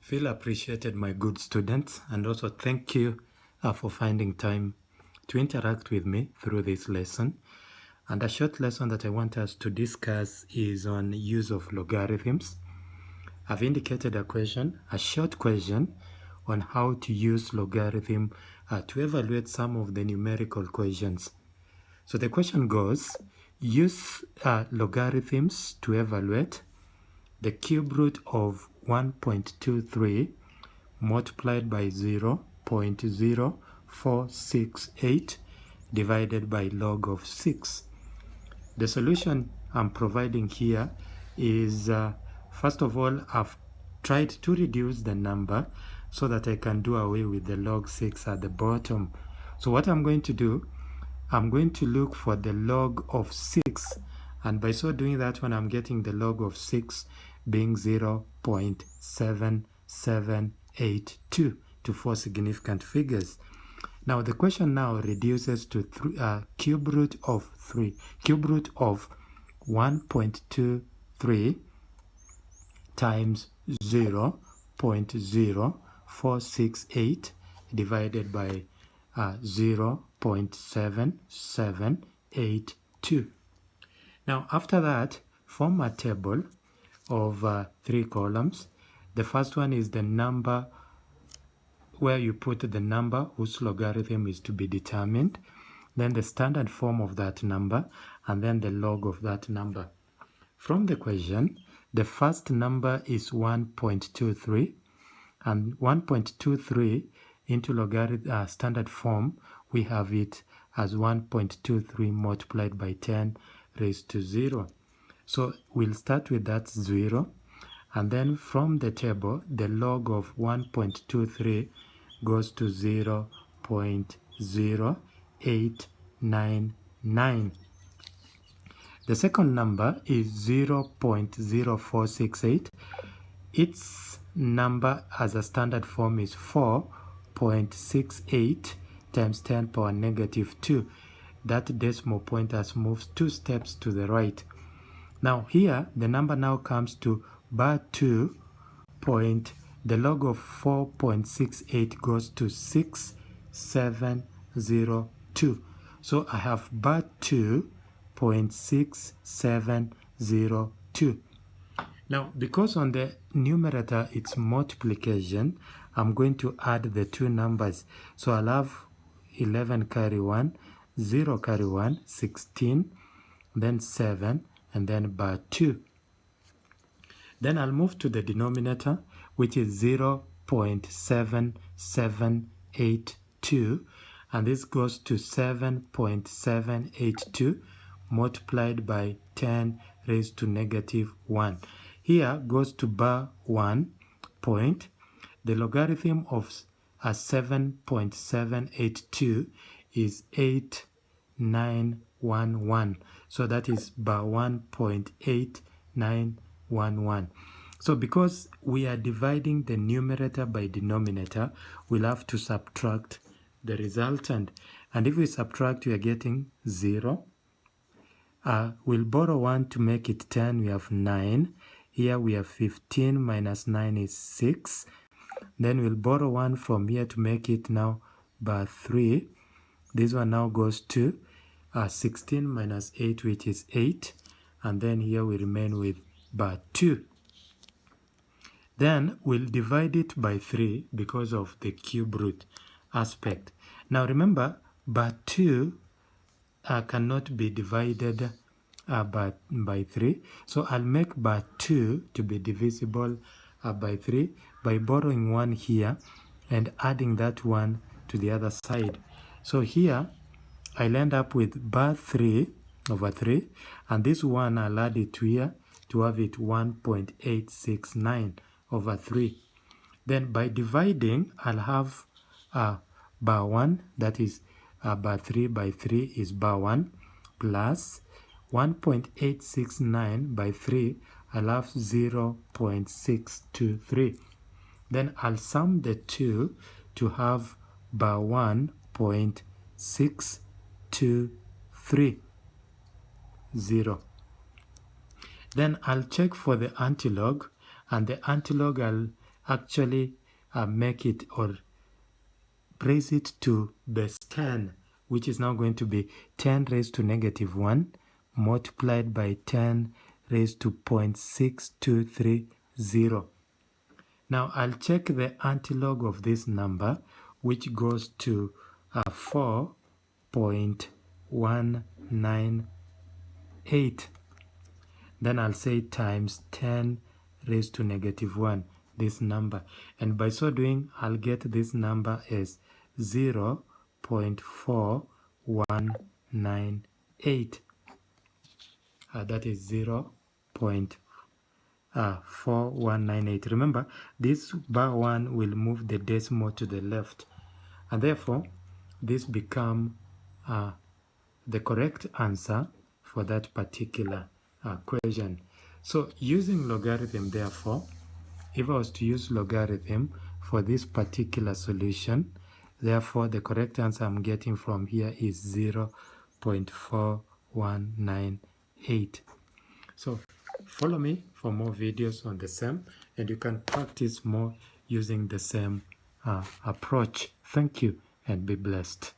Feel appreciated, my good students, and also thank you for finding time to interact with me through this lesson. And a short lesson that I want us to discuss is on use of logarithms. I've indicated a short question on how to use logarithm to evaluate some of the numerical questions. So the question goes, use logarithms to evaluate the cube root of 1.23 multiplied by 0.0468 divided by log of 6. The solution I'm providing here is, first of all, I've tried to reduce the number so that I can do away with the log 6 at the bottom. So what I'm going to do, I'm going to look for the log of 6, and by so doing that one, I'm getting the log of 6 being 0.7782 to 4 significant figures. Now the question now reduces to cube root of 1.23 times 0.0468 divided by 0.7782. Now after that, form a table of 3 columns. The first one is the number, where you put the number whose logarithm is to be determined, then the standard form of that number, and then the log of that number. From the question, the first number is 1.23, and 1.23 into logarithm standard form, we have it as 1.23 multiplied by 10 raised to 0. So we'll start with that 0, and then from the table, the log of 1.23 goes to 0.0899. The second number is 0.0468. Its number as a standard form is 4.68 times 10 power negative 2. That decimal point has moved 2 steps to the right. Now here, the number now comes to bar 2 point, the log of 4.68 goes to 6702. So I have bar 2.6702. Now, because on the numerator it's multiplication, I'm going to add the 2 numbers. So I'll have 11 carry 1, 0 carry 1, 16, then 7, and then bar 2. Then I'll move to the denominator, which is 0.7782, and this goes to 7.782 multiplied by 10 raised to negative 1. Here goes to bar 1 point. The logarithm of 7.782 is 8911. So that is bar 1.8911. So because we are dividing the numerator by denominator, we'll have to subtract the resultant. And if we subtract, we are getting 0. We'll borrow 1 to make it 10. We have 9. Here we have 15 minus 9 is 6. Then we'll borrow 1 from here to make it now bar 3. This one now goes to 16 minus 8, which is 8. And then here we remain with bar 2. Then we'll divide it by 3 because of the cube root aspect. Now remember, bar 2 cannot be divided by 3. So I'll make bar 2 to be divisible by 3 by borrowing 1 here and adding that 1 to the other side. So here I'll end up with bar 3 over 3, and this 1 I'll add it to here to have it 1.869 over 3. Then by dividing, I'll have bar 1, that is bar 3 by 3 is bar 1, plus 1.869 by 3, I'll have 0.623. Then I'll sum the 2 to have bar 1.623. 0. Then I'll check for the antilog, and the antilog actually make it or raise it to base 10, which is now going to be 10 raised to negative 1 multiplied by 10 raised to 0.6230. Now I'll check the antilog of this number, which goes to 4.198. Then I'll say times 10 raised to negative 1, this number. And by so doing, I'll get this number as 0.4198. That is 0.4198. Remember, this bar 1 will move the decimal to the left. And therefore, this becomes the correct answer for that particular question. So using logarithm, therefore, if I was to use logarithm for this particular solution, therefore the correct answer I'm getting from here is 0.4198. So follow me for more videos on the same, and you can practice more using the same approach. Thank you and be blessed.